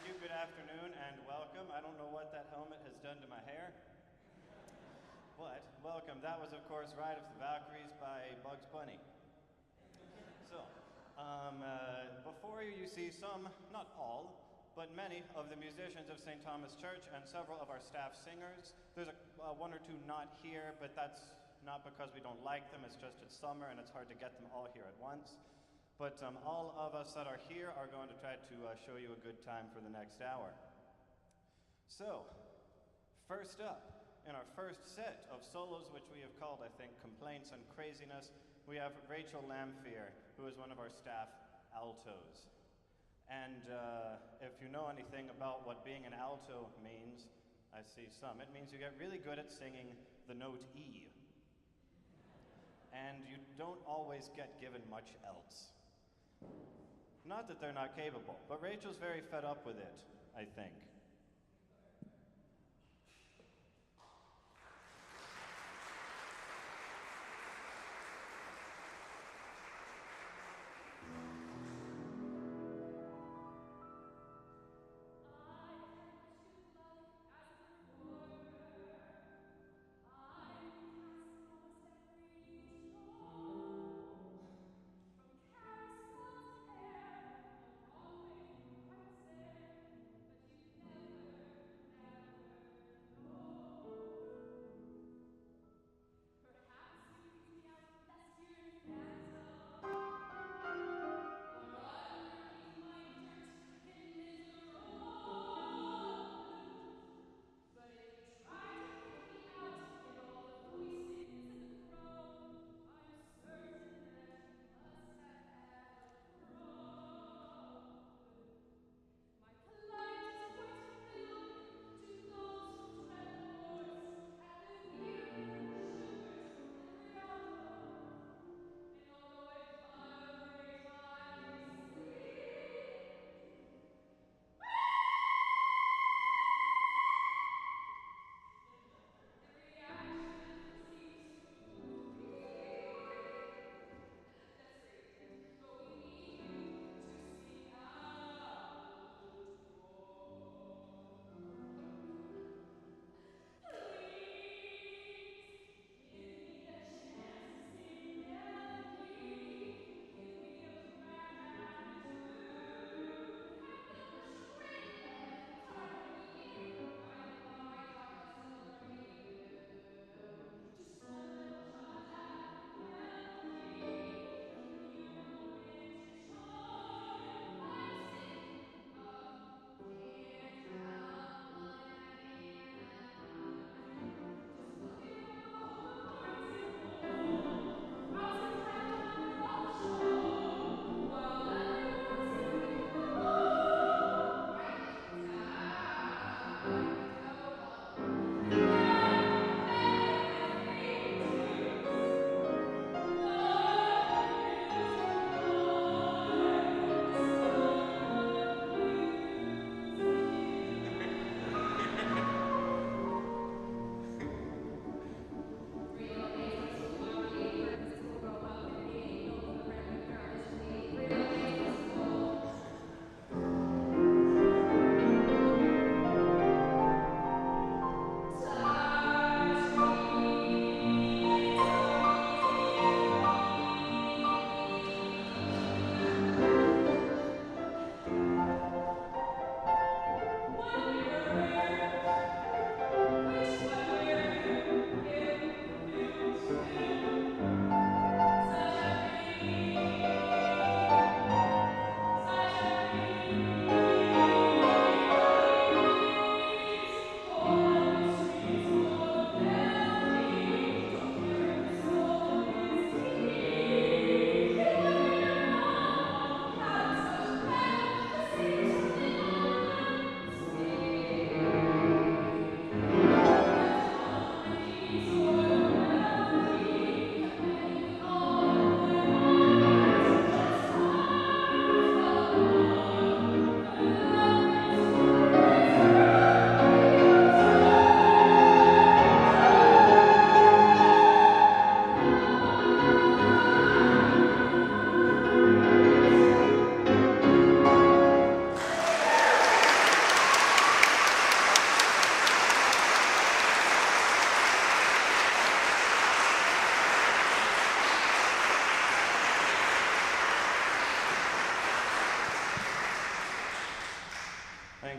you, good afternoon, and welcome. I don't know what that helmet has done to my hair, but welcome. That was, of course, Ride of the Valkyries by Bugs Bunny. So, before you see some, not all, but many of the musicians of St. Thomas Church and several of our staff singers. There's one or two not here, but that's not because we don't like them, it's just it's summer and it's hard to get them all here at once. But all of us that are here are going to try to show you a good time for the next hour. So, first up, in our first set of solos, which we have called, I think, Complaints and Craziness, we have Rachel Lamphere, who is one of our staff altos. And if you know anything about what being an alto means, I see some. It means you get really good at singing the note E. And you don't always get given much else. Not that they're not capable, but Rachel's very fed up with it, I think.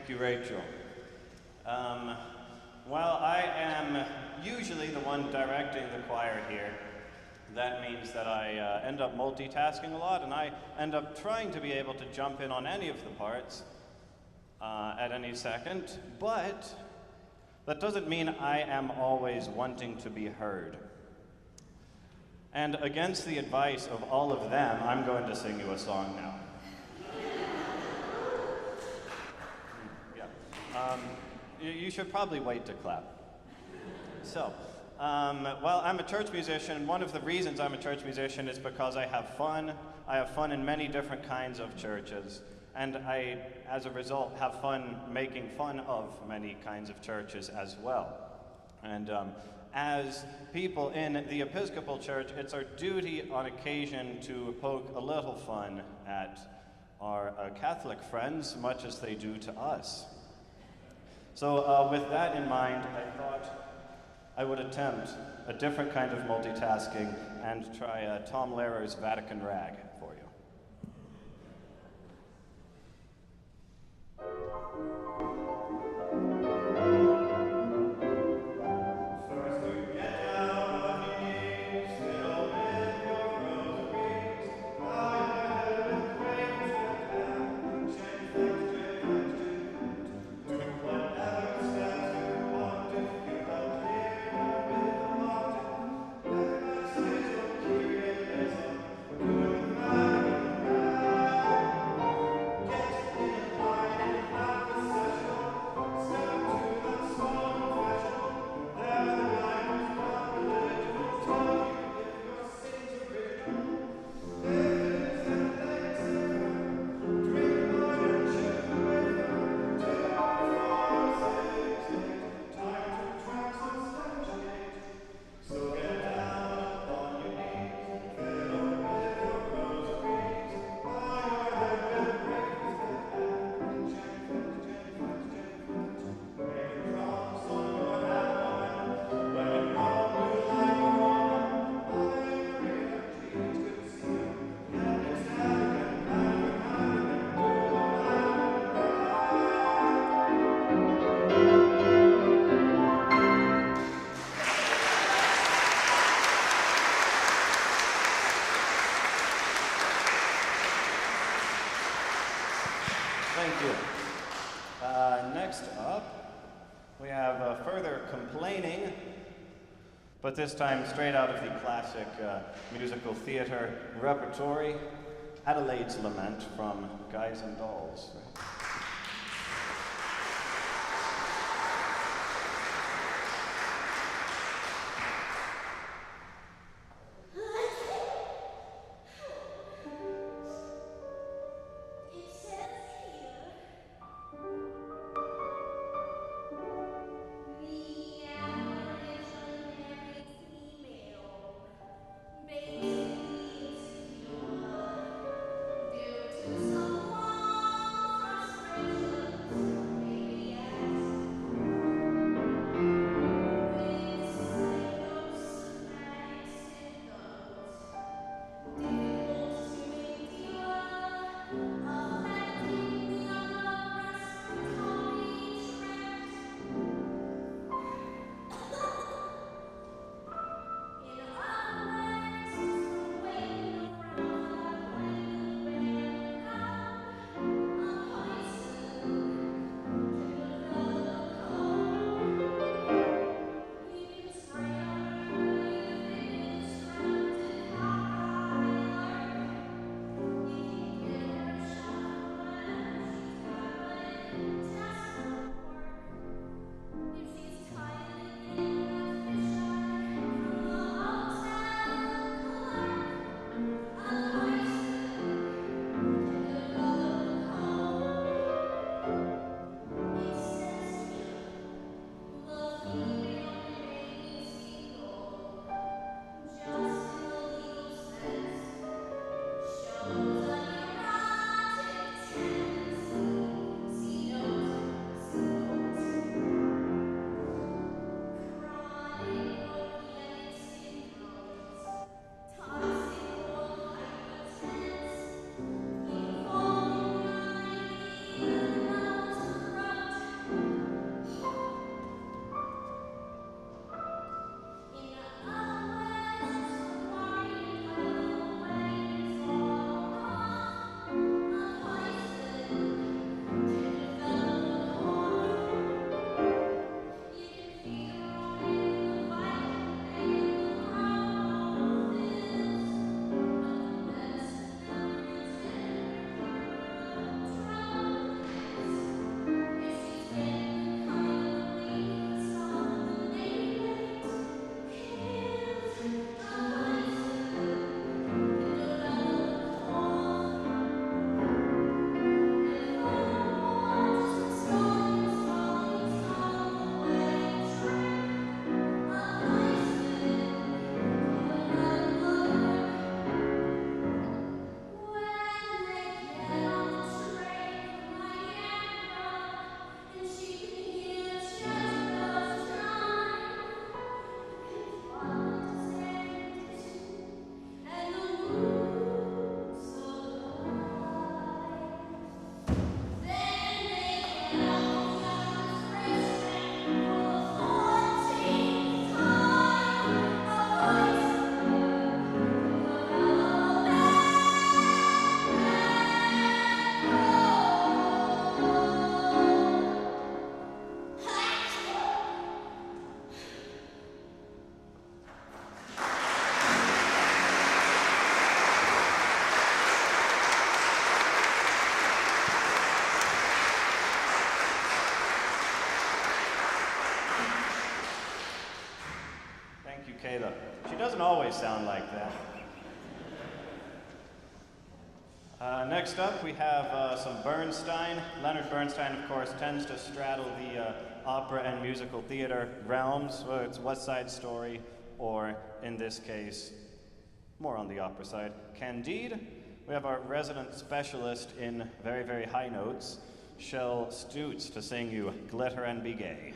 Thank you, Rachel. Um, while I am usually the one directing the choir here, that means that I end up multitasking a lot, and I end up trying to be able to jump in on any of the parts at any second, but that doesn't mean I am always wanting to be heard. And against the advice of all of them, I'm going to sing you a song now. You should probably wait to clap. So, well, I'm a church musician. One of the reasons I'm a church musician is because I have fun. I have fun in many different kinds of churches. And I, as a result, have fun making fun of many kinds of churches as well. And as people in the Episcopal Church, it's our duty on occasion to poke a little fun at our Catholic friends, much as they do to us. So with that in mind, I thought I would attempt a different kind of multitasking and try Tom Lehrer's Vatican Rag for you. Thank you. Next up, we have further complaining, but this time straight out of the classic musical theater repertory, Adelaide's Lament from Guys and Dolls. Due to someone doesn't always sound like that. Next up, we have some Bernstein. Leonard Bernstein, of course, tends to straddle the opera and musical theater realms, whether it's West Side Story, or in this case, more on the opera side, Candide. We have our resident specialist in very, very high notes, Shel Stutz, to sing you Glitter and Be Gay.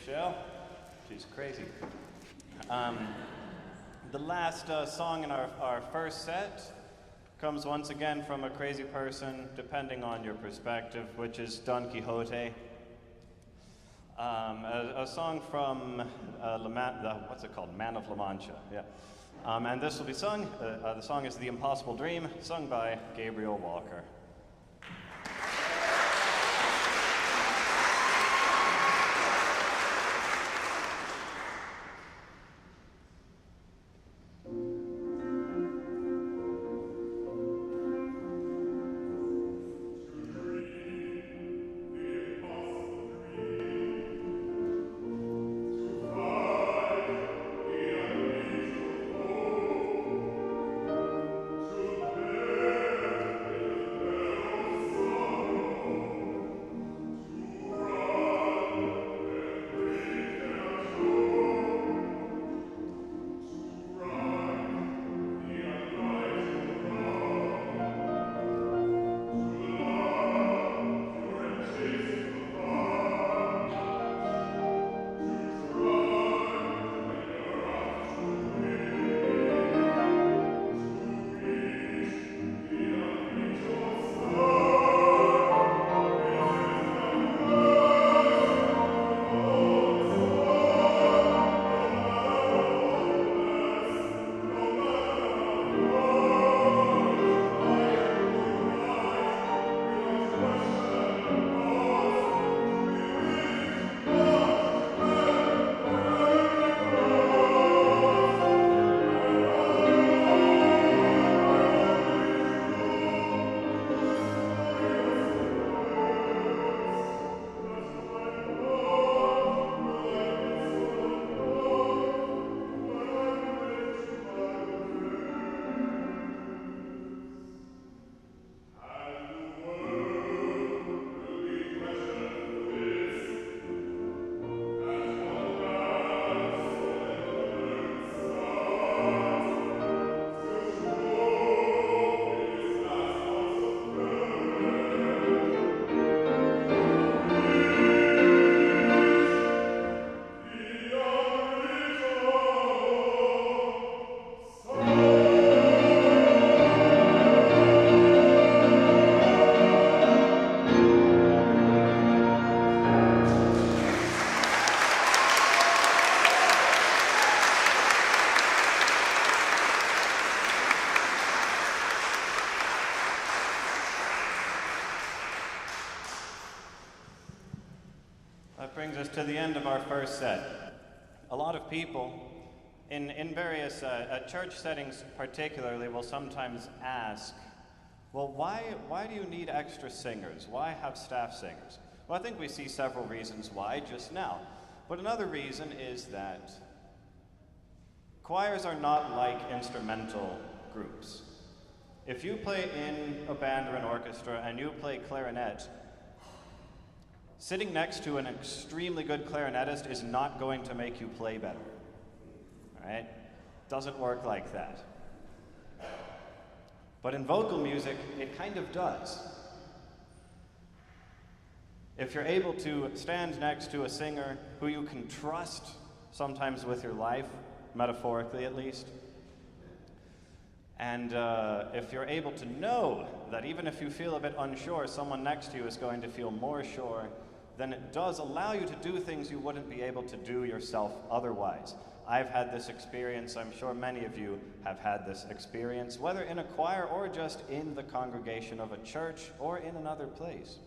Michelle. She's crazy. The last song in our first set comes once again from a crazy person, depending on your perspective, which is Don Quixote. A song from what's it called? Man of La Mancha. Yeah. And this will be sung. The song is "The Impossible Dream," sung by Gabriel Walker. Brings us to the end of our first set. A lot of people in various church settings particularly will sometimes ask, well, why do you need extra singers? Why have staff singers? Well, I think we see several reasons why just now. But another reason is that choirs are not like instrumental groups. If you play in a band or an orchestra and you play clarinet, sitting next to an extremely good clarinetist is not going to make you play better. All right? Doesn't work like that. But in vocal music, it kind of does. If you're able to stand next to a singer who you can trust, sometimes with your life, metaphorically at least, and if you're able to know that even if you feel a bit unsure, someone next to you is going to feel more sure, then it does allow you to do things you wouldn't be able to do yourself otherwise. I've had this experience, I'm sure many of you have had this experience, whether in a choir or just in the congregation of a church or in another place.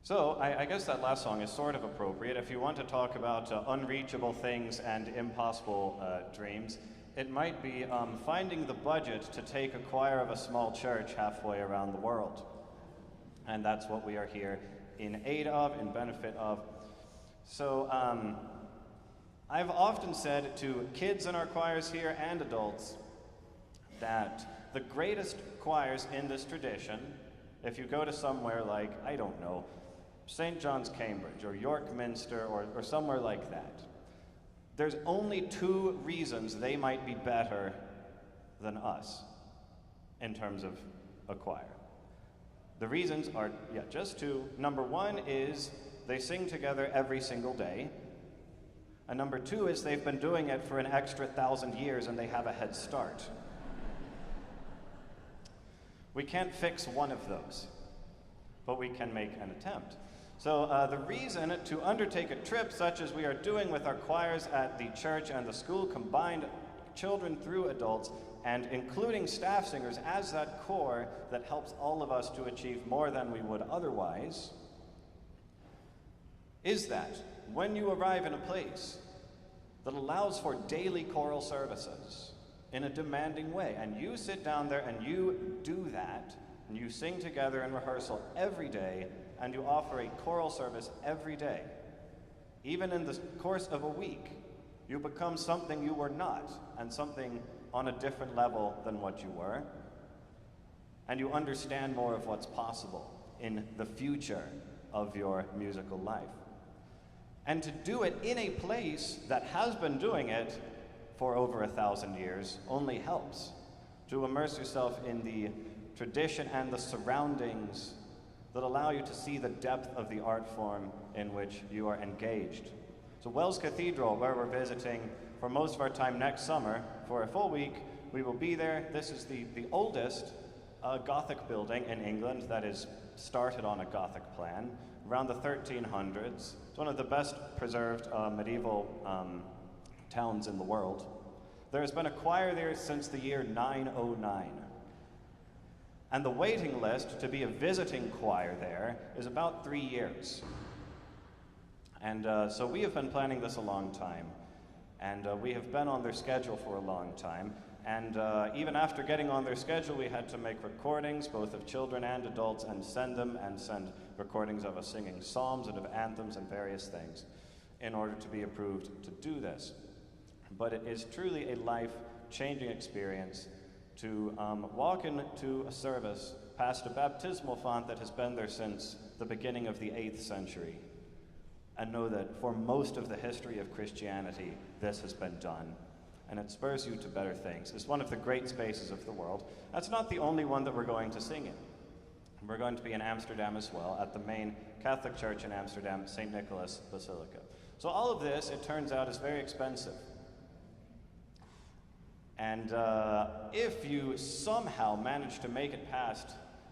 So I guess that last song is sort of appropriate. If you want to talk about unreachable things and impossible dreams, it might be finding the budget to take a choir of a small church halfway around the world. And that's what we are here in aid of, in benefit of. So I've often said to kids in our choirs here and adults that the greatest choirs in this tradition, if you go to somewhere like, I don't know, St. John's, Cambridge, or York Minster, or somewhere like that, there's only two reasons they might be better than us in terms of a choir. The reasons are, just two. Number one is they sing together every single day. And number two is they've been doing it for an extra 1,000 years and they have a head start. We can't fix one of those, but we can make an attempt. So the reason to undertake a trip such as we are doing with our choirs at the church and the school, combined children through adults, and including staff singers as that core that helps all of us to achieve more than we would otherwise, is that when you arrive in a place that allows for daily choral services in a demanding way, and you sit down there and you do that, and you sing together in rehearsal every day, and you offer a choral service every day, even in the course of a week, you become something you were not, and something on a different level than what you were, and you understand more of what's possible in the future of your musical life. And to do it in a place that has been doing it for over 1,000 years only helps. To immerse yourself in the tradition and the surroundings that allow you to see the depth of the art form in which you are engaged. So Wells Cathedral, where we're visiting for most of our time next summer, for a full week, we will be there. This is the oldest Gothic building in England that is started on a Gothic plan, around the 1300s. It's one of the best preserved medieval towns in the world. There has been a choir there since the year 909. And the waiting list to be a visiting choir there is about 3 years. And so we have been planning this a long time. And we have been on their schedule for a long time. And even after getting on their schedule, we had to make recordings, both of children and adults, and send them, and send recordings of us singing psalms and of anthems and various things in order to be approved to do this. But it is truly a life-changing experience to walk into a service past a baptismal font that has been there since the beginning of the 8th century, and know that for most of the history of Christianity, this has been done. And it spurs you to better things. It's one of the great spaces of the world. That's not the only one that we're going to sing in. We're going to be in Amsterdam as well, at the main Catholic church in Amsterdam, St. Nicholas Basilica. So all of this, it turns out, is very expensive. And if you somehow manage to make it past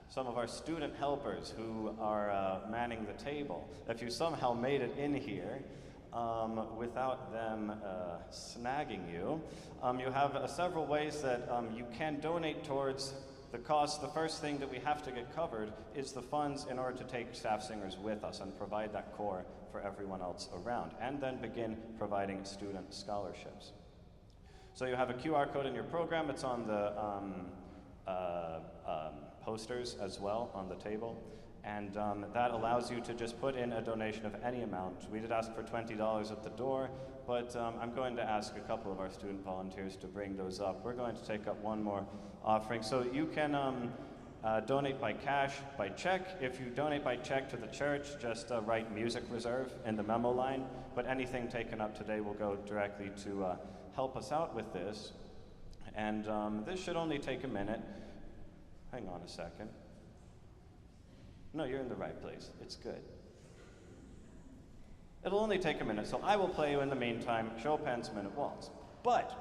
some of our student helpers who are manning the table, if you somehow made it in here without them snagging you, you have several ways that you can donate towards the cost. The first thing that we have to get covered is the funds in order to take staff singers with us and provide that core for everyone else around, and then begin providing student scholarships. So you have a QR code in your program. It's on the posters as well on the table. And that allows you to just put in a donation of any amount. We did ask for $20 at the door, but I'm going to ask a couple of our student volunteers to bring those up. We're going to take up one more offering. So you can donate by cash, by check. If you donate by check to the church, just write music reserve in the memo line. But anything taken up today will go directly to help us out with this. And this should only take a minute. Hang on a second. No, you're in the right place. It's good. It'll only take a minute, so I will play you in the meantime Chopin's Minute Waltz. But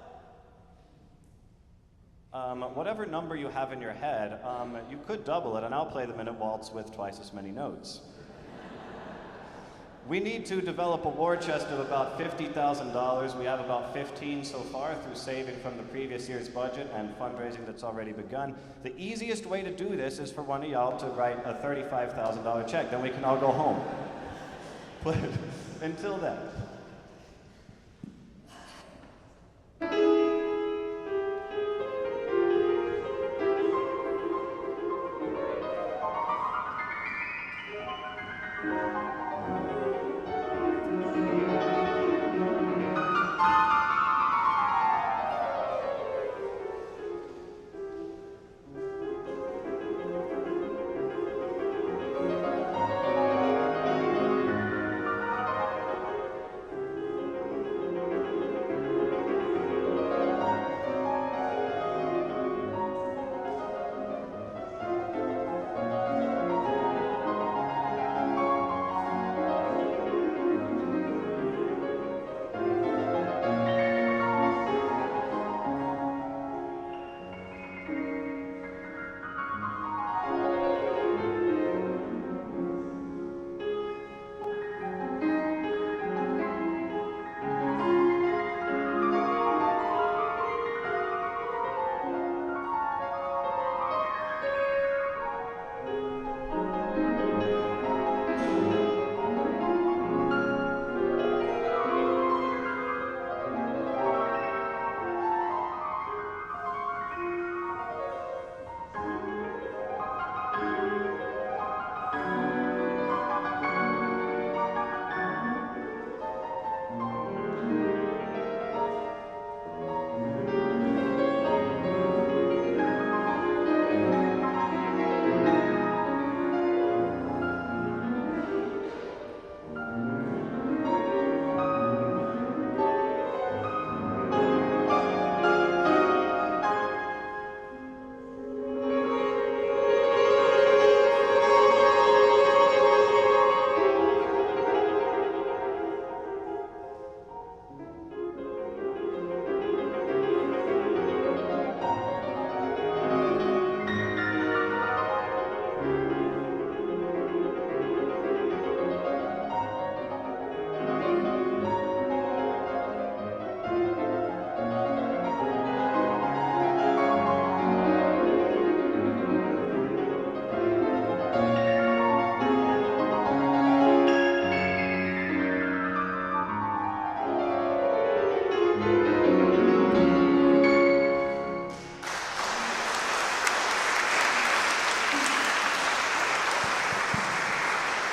whatever number you have in your head, you could double it, and I'll play the Minute Waltz with twice as many notes. We need to develop a war chest of about $50,000. We have about 15 so far through saving from the previous year's budget and fundraising that's already begun. The easiest way to do this is for one of y'all to write a $35,000 check. Then we can all go home. But until then.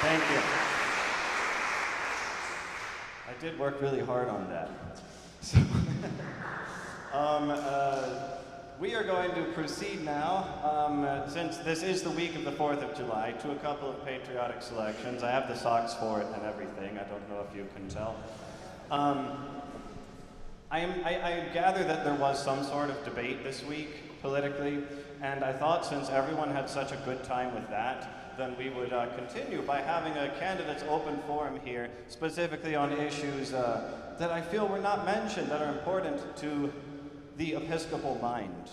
Thank you. I did work really hard on that. So, we are going to proceed now, since this is the week of the 4th of July, to a couple of patriotic selections. I have the socks for it and everything. I don't know if you can tell. I gather that there was some sort of debate this week politically, and I thought since everyone had such a good time with that, then we would continue by having a candidates open forum here, specifically on issues that I feel were not mentioned that are important to the Episcopal mind.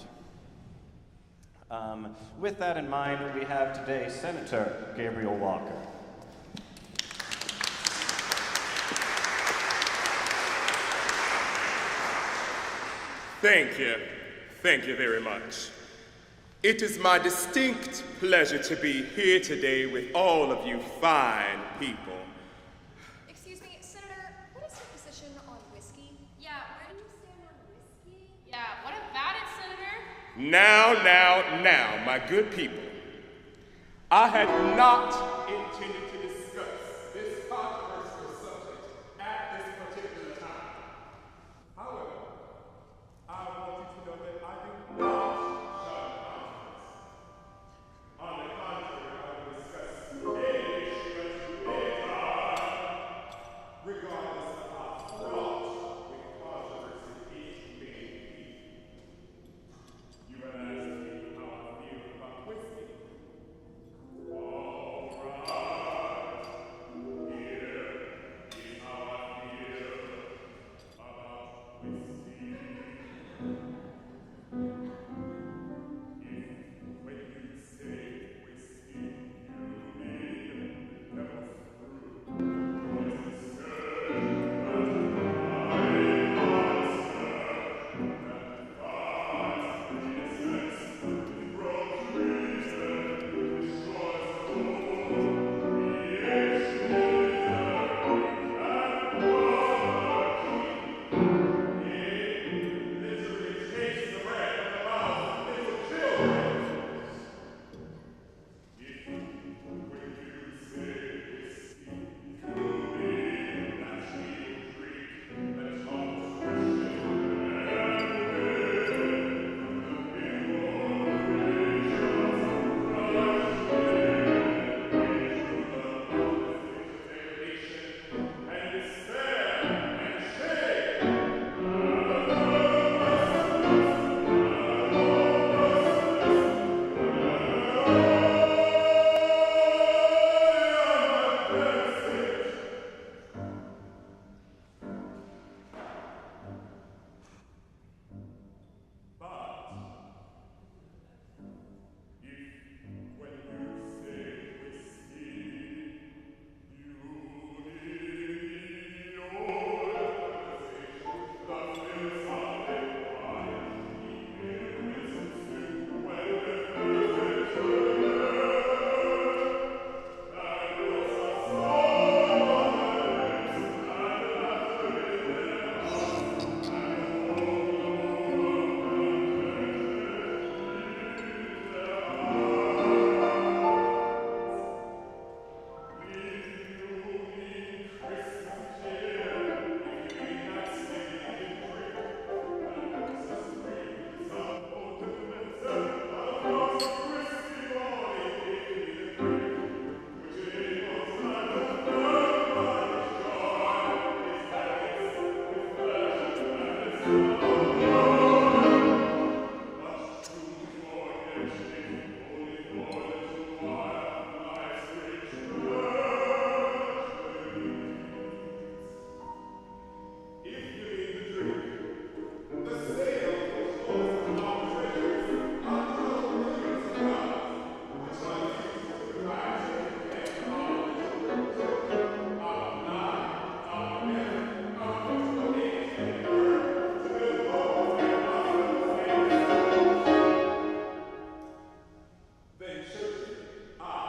With that in mind, we have today Senator Gabriel Walker. Thank you. Thank you very much. It is my distinct pleasure to be here today with all of you fine people. Excuse me, Senator, what is your position on whiskey? Yeah, where do you stand on whiskey? Yeah, what about it, Senator? Now, my good people. I had not intended to discuss this controversial subject at this particular time. However, I want you to know that I do not shun confidence. On the contrary, I will discuss any issue at any time, regardless of how fraught with controversy each may be. You have asked me how I feel about whiskey. All right, here is how I feel about whiskey. When you say whiskey, you mean devil's fruit. Poison surge, but I answer that finds innocence with broken reason, destroys the whole creation and monarchy. It literally takes the breath from the mouths of little children. If, when you say whiskey, you mean that cheap drink that comes Christian and and despair and shame. But if, when you say whiskey, you need your conversation, the philosophic quiet, even wisdom soon, when the first that was a song on my lips, and laughter in their hearts, and then certainly I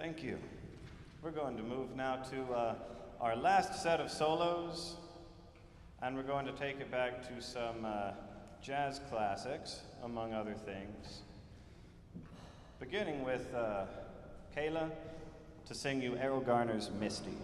Thank you. We're going to move now to our last set of solos, and we're going to take it back to some jazz classics, among other things. Beginning with Kayla to sing you Errol Garner's Misty.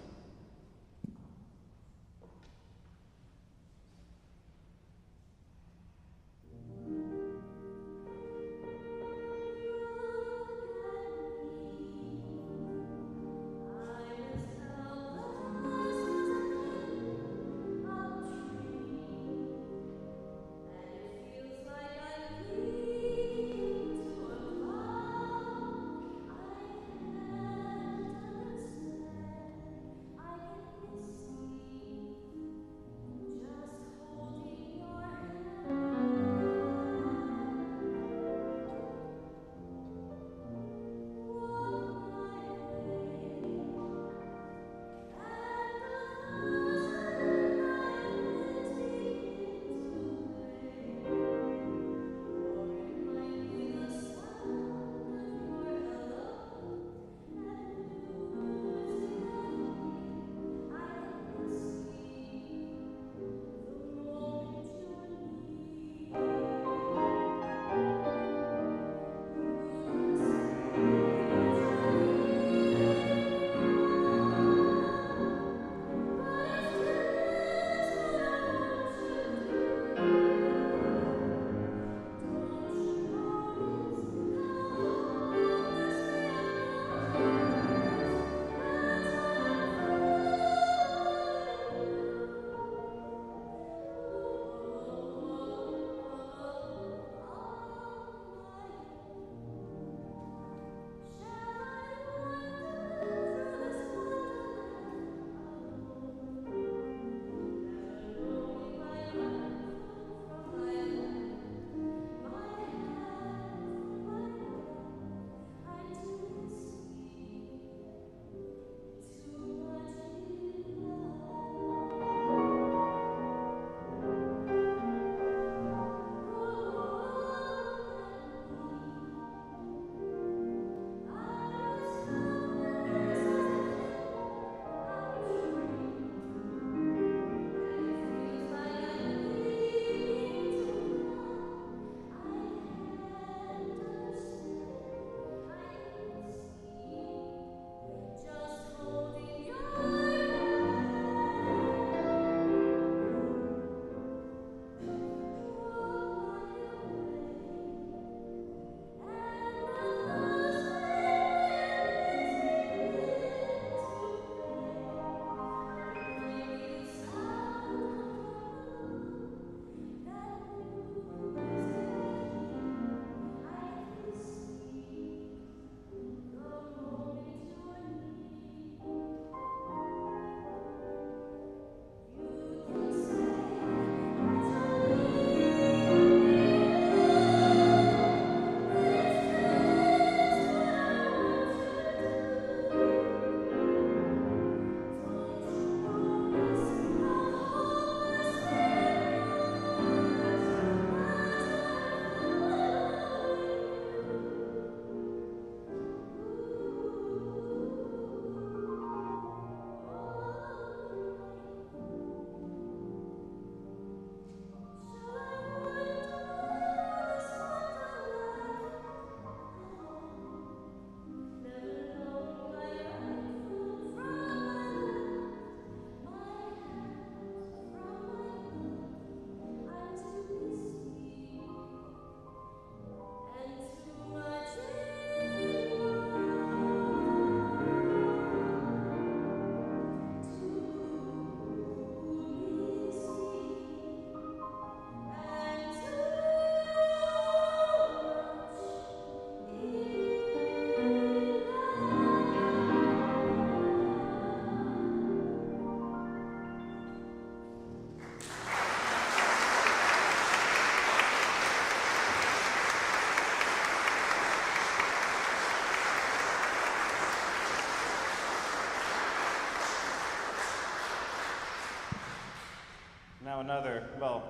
Now another, well,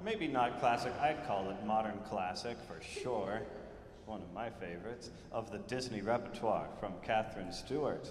maybe not classic, I'd call it modern classic for sure. one of my favorites, of the Disney repertoire from Catherine Stewart.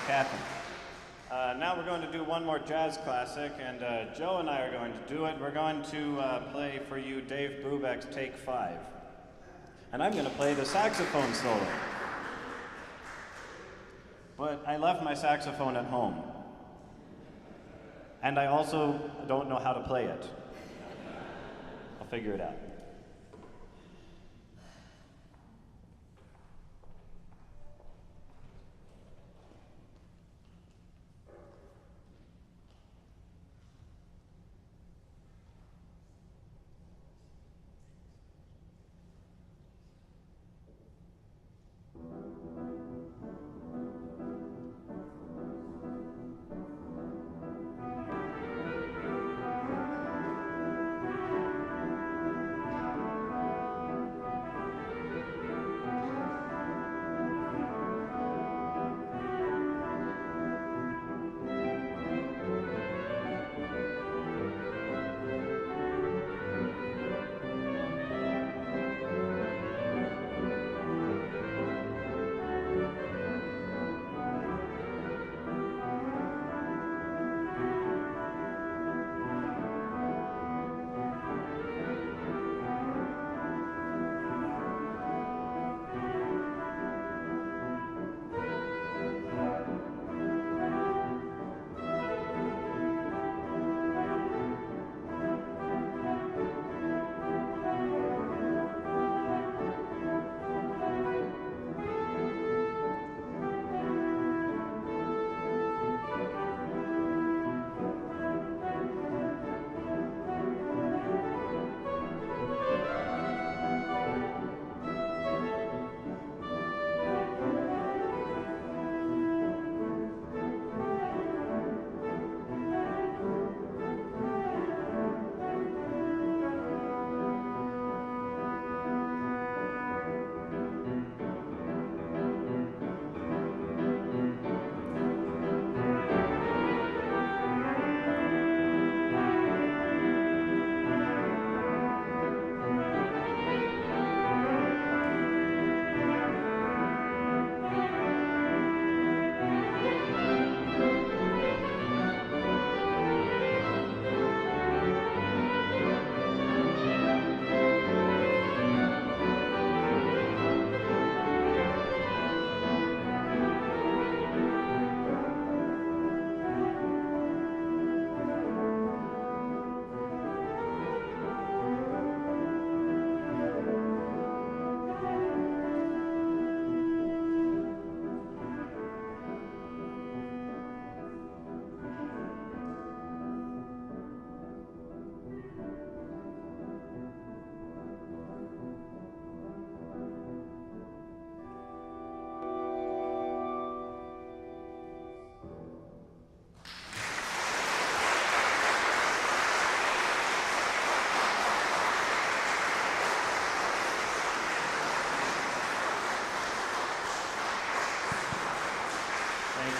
Catherine. Now we're going to do one more jazz classic, and Joe and I are going to do it. We're going to play for you Dave Brubeck's Take 5. And I'm going to play the saxophone solo. But I left my saxophone at home. And I also don't know how to play it. I'll figure it out.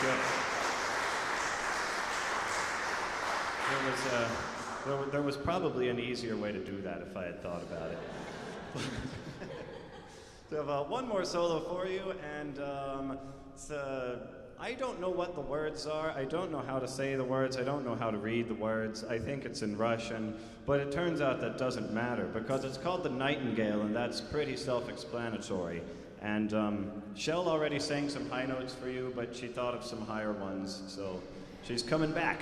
good. There was probably an easier way to do that if I had thought about it. So I have one more solo for you, and I don't know what the words are. I don't know how to say the words. I don't know how to read the words. I think it's in Russian, but it turns out that doesn't matter because it's called The Nightingale, and that's pretty self-explanatory. And Shell already sang some high notes for you, but she thought of some higher ones, so she's coming back.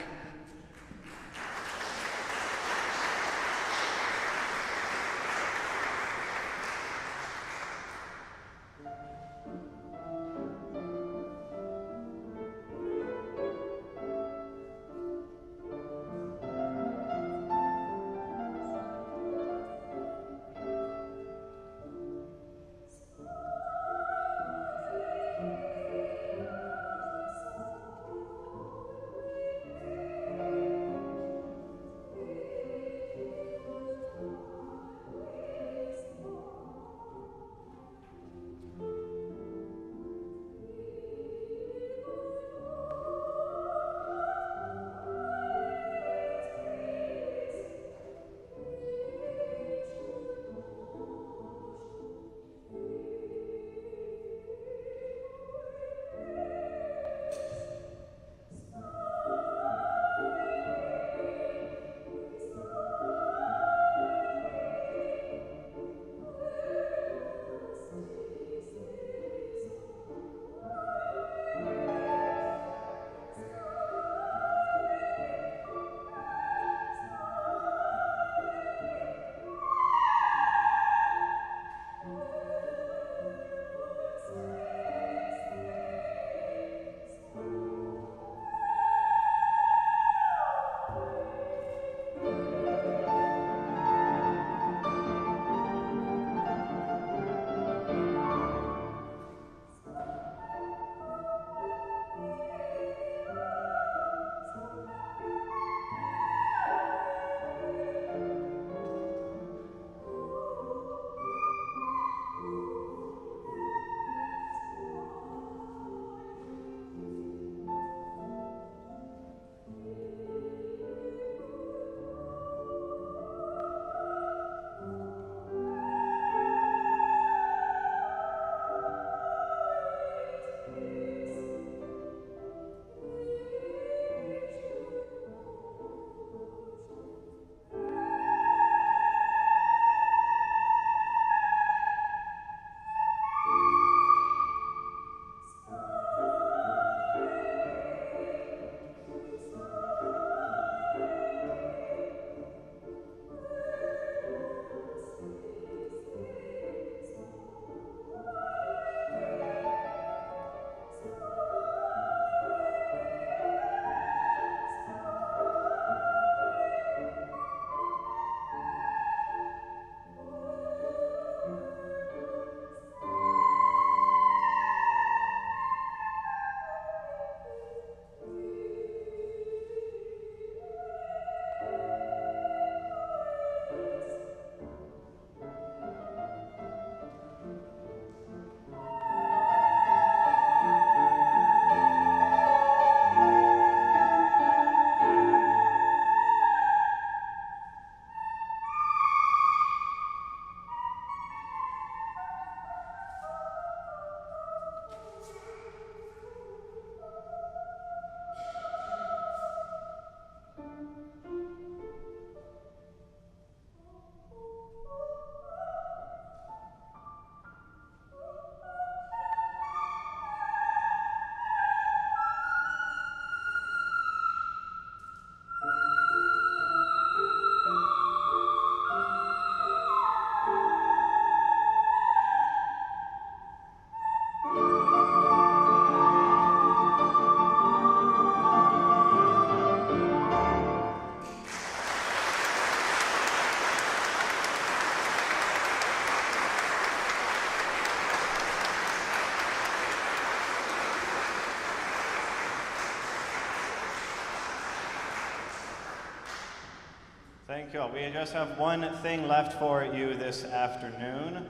Thank you all. We just have one thing left for you this afternoon.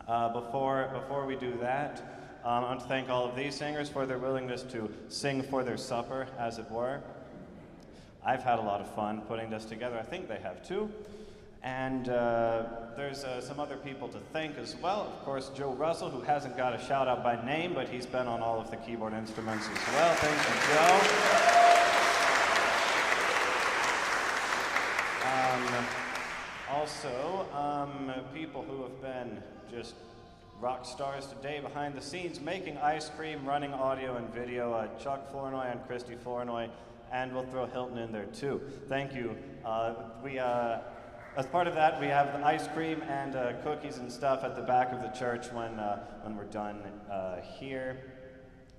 Before we do that, I want to thank all of these singers for their willingness to sing for their supper, as it were. I've had a lot of fun putting this together. I think they have too. And there's some other people to thank as well. Of course, Joe Russell, who hasn't got a shout out by name, but he's been on all of the keyboard instruments as well. Thank you, Joe. Also, people who have been just rock stars today behind the scenes, making ice cream, running audio and video, Chuck Flournoy and Christy Flournoy, and we'll throw Hilton in there too. Thank you. As part of that, we have the ice cream and cookies and stuff at the back of the church when we're done here.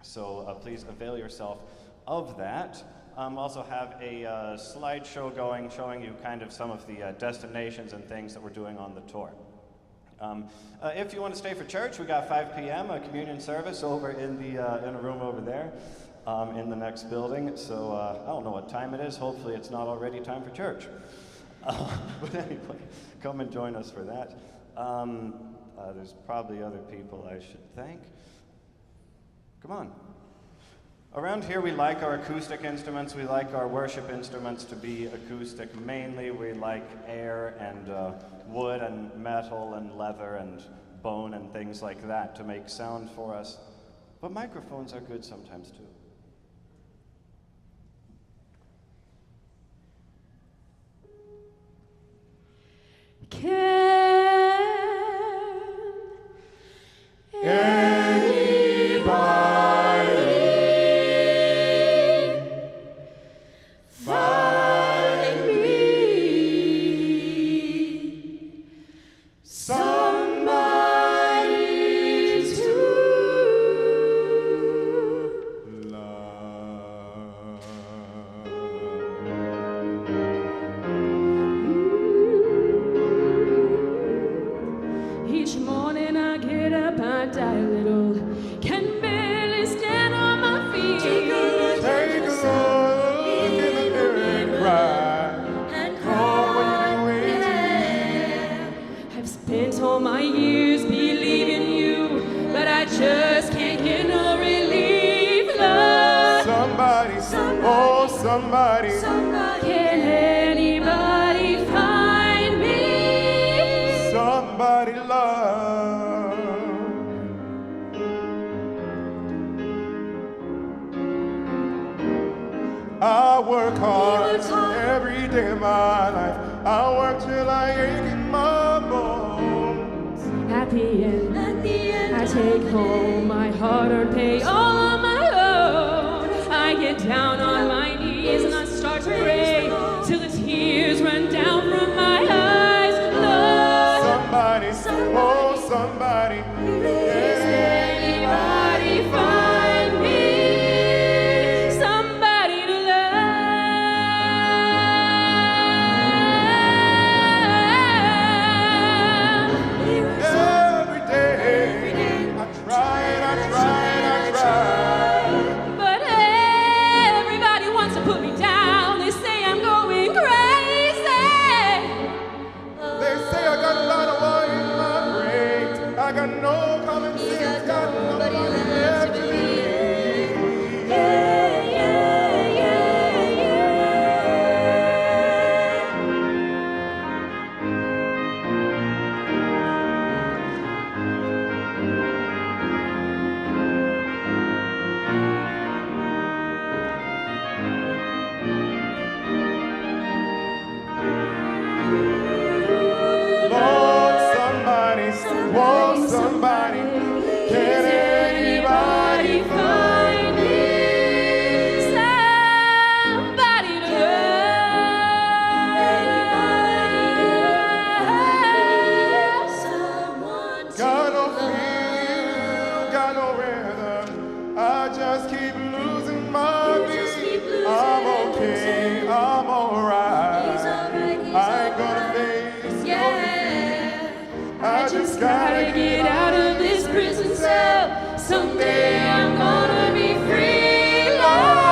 So please avail yourself of that. Also have a slideshow going showing you kind of some of the destinations and things that we're doing on the tour. If you want to stay for church, we got 5 p.m. a communion service over in a room over there in the next building. So I don't know what time it is. Hopefully it's not already time for church. But anyway, come and join us for that. There's probably other people I should thank. Come on. Around here we like our acoustic instruments. We like our worship instruments to be acoustic mainly. We like air and wood and metal and leather and bone and things like that to make sound for us. But microphones are good sometimes too. Somebody. Can anybody find me? Somebody love. I work hard every day of my life. I work till I ache in my bones. At the end, I take home my hard-earned pay all on my own. I get down on my knees and I start to pray till the tears run down from my eyes. Lord, somebody, oh somebody, please anybody find me somebody to love. Every day, I try and I try and I try. But everybody wants to put me down. They say I'm going crazy. They say I got a lot of water in my brain. I got no common sense, got nobody left to believe. Yeah, yeah, yeah, Lord, somebody, won't somebody, can anybody find me somebody to love? Someone to got no feel, got no rhythm. I just keep losing my beat. I'm okay, I'm alright. I ain't gonna face no defeat. I just gotta get out of this prison cell. Someday I'm gonna be free, Lord.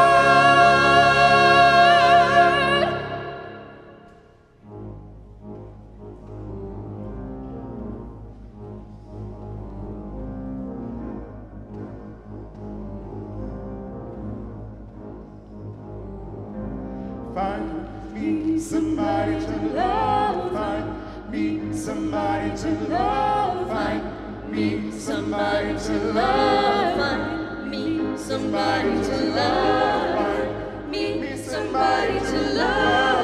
me somebody to love, find me somebody to love, find me somebody to love, find me somebody to love, find me somebody to love.